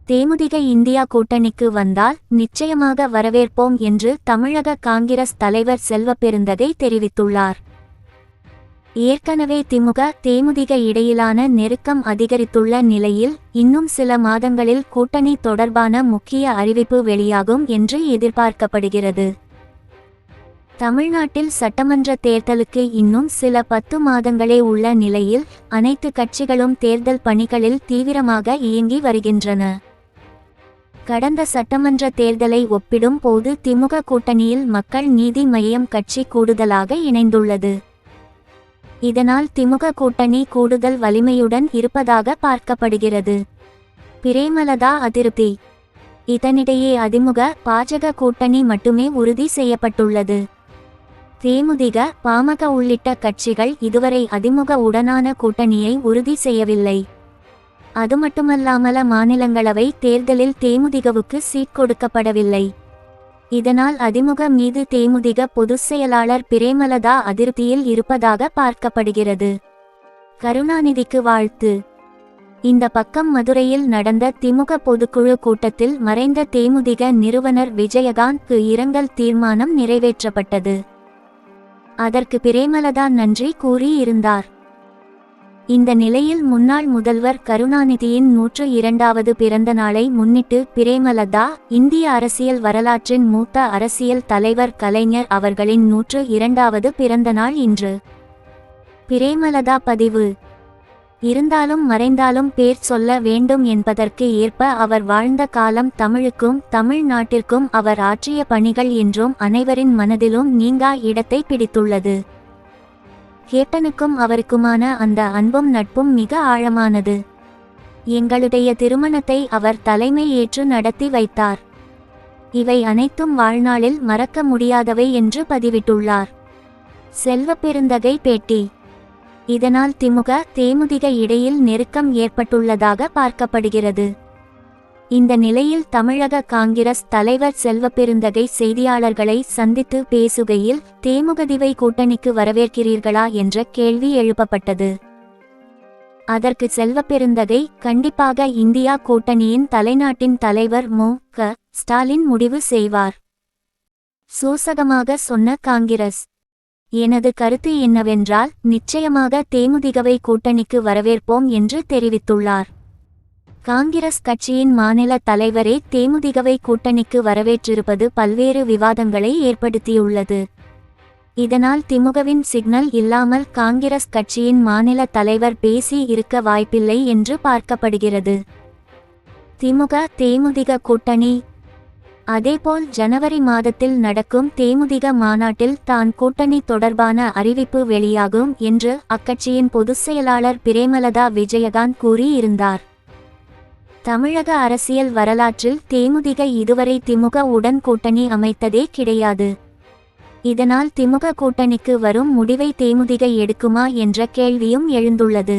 தேமுதிக India கூட்டணிக்கு வந்தால் நிச்சயமாக வரவேற்போம் என்று தமிழக காங்கிரஸ் தலைவர் செல்வபெருந்தகை தெரிவித்துள்ளார். ஏற்கனவே திமுக தேமுதிக இடையிலான நெருக்கம் அதிகரித்துள்ள நிலையில் இன்னும் சில மாதங்களில் கூட்டணி தொடர்பான முக்கிய அறிவிப்பு வெளியாகும் என்று எதிர்பார்க்கப்படுகிறது. தமிழ்நாட்டில் சட்டமன்ற தேர்தலுக்கு இன்னும் சில 10 மாதங்களே உள்ள நிலையில் அனைத்து கட்சிகளும் தேர்தல் பணிகளில் தீவிரமாக இயங்கி வருகின்றன. கடந்த சட்டமன்ற தேர்தலை ஒப்பிடும் போது திமுக கூட்டணியில் மக்கள் நீதி மய்யம் கட்சி கூடுதலாக இணைந்துள்ளது. இதனால் திமுக கூட்டணி கூடுதல் வலிமையுடன் இருப்பதாக பார்க்கப்படுகிறது. பிரேமலதா அதிருப்தி. இதனிடையே அதிமுக பாஜக கூட்டணி மட்டுமே உறுதி செய்யப்பட்டுள்ளது. தேமுதிக பாமக உள்ளிட்ட கட்சிகள் இதுவரை அதிமுக உடனான கூட்டணியை உறுதி செய்யவில்லை. அதுமட்டுமல்லாமல் மாநிலங்களவை தேர்தலில் தேமுதிகவுக்கு சீட் கொடுக்கப்படவில்லை. இதனால் அதிமுக மீது தேமுதிக பொதுச் செயலாளர் பிரேமலதா அதிருப்தியில் இருப்பதாக பார்க்கப்படுகிறது. கருணாநிதிக்கு வாழ்த்து. இந்த பக்கம் மதுரையில் நடந்த திமுக பொதுக்குழு கூட்டத்தில் மறைந்த தேமுதிக நிறுவனர் விஜயகாந்த் இரங்கல் தீர்மானம் நிறைவேற்றப்பட்டது. அதற்கு பிரேமலதா நன்றி கூறி இருந்தார். இந்த நிலையில் முன்னாள் முதல்வர் கருணாநிதியின் 102வது பிறந்த நாளை முன்னிட்டு பிரேமலதா இந்திய அரசியல் வரலாற்றின் மூத்த அரசியல் தலைவர் கலைஞர் அவர்களின் 102வது பிறந்த நாள் இன்று. பிரேமலதா பதிவு. இருந்தாலும் மறைந்தாலும் பேர் சொல்ல வேண்டும் என்பதற்கு ஏற்ப அவர் வாழ்ந்த காலம் தமிழுக்கும் தமிழ்நாட்டிற்கும் அவர் ஆற்றிய பணிகள் என்றும் அனைவரின் மனதிலும் நீங்கா இடத்தை பிடித்துள்ளது. கேப்டனுக்கும் அவருக்குமான அந்த அன்பும் நட்பும் மிக ஆழமானது. எங்களுடைய திருமணத்தை அவர் தலைமை ஏற்று நடத்தி வைத்தார். இவை அனைத்தும் வாழ்நாளில் மறக்க முடியாதவை என்று பதிவிட்டுள்ளார். செல்வபெருந்தகை பேட்டி. இதனால் திமுக தேமுதிக இடையில் நெருக்கம் ஏற்பட்டுள்ளதாக பார்க்கப்படுகிறது. இந்த நிலையில் தமிழக காங்கிரஸ் தலைவர் செல்வபெருந்தகை செய்தியாளர்களை சந்தித்து பேசுகையில் தேமுதிக கூட்டணிக்கு வரவேற்கிறீர்களா என்ற கேள்வி எழுப்பப்பட்டது. அதற்கு செல்வபெருந்தகை கண்டிப்பாக இந்தியா கூட்டணியின் தலைநாட்டின் தலைவர் மு.க. ஸ்டாலின் முடிவு செய்வார். சூசகமாக சொன்ன காங்கிரஸ். எனது கருத்து என்னவென்றால் நிச்சயமாக தேமுதிகவை கூட்டணிக்கு வரவேற்போம் என்று தெரிவித்துள்ளார். காங்கிரஸ் கட்சியின் மாநில தலைவரே தேமுதிகவை கூட்டணிக்கு வரவேற்றிருப்பது பல்வேறு விவாதங்களை ஏற்படுத்தியுள்ளது. இதனால் திமுகவின் சிக்னல் இல்லாமல் காங்கிரஸ் கட்சியின் மாநில தலைவர் பேசி இருக்க வாய்ப்பில்லை என்று பார்க்கப்படுகிறது. திமுக தேமுதிக கூட்டணி. அதேபோல் ஜனவரி மாதத்தில் நடக்கும் தேமுதிக மாநாட்டில் தான் கூட்டணி தொடர்பான அறிவிப்பு வெளியாகும் என்று அக்கட்சியின் பொதுச் செயலாளர் பிரேமலதா விஜயகாந்த் கூறியிருந்தார். தமிழக அரசியல் வரலாற்றில் தேமுதிக இதுவரை திமுக உடன் கூட்டணி அமைத்ததே கிடையாது. இதனால் திமுக கூட்டணிக்கு வரும் முடிவை தேமுதிக எடுக்குமா என்ற கேள்வியும் எழுந்துள்ளது.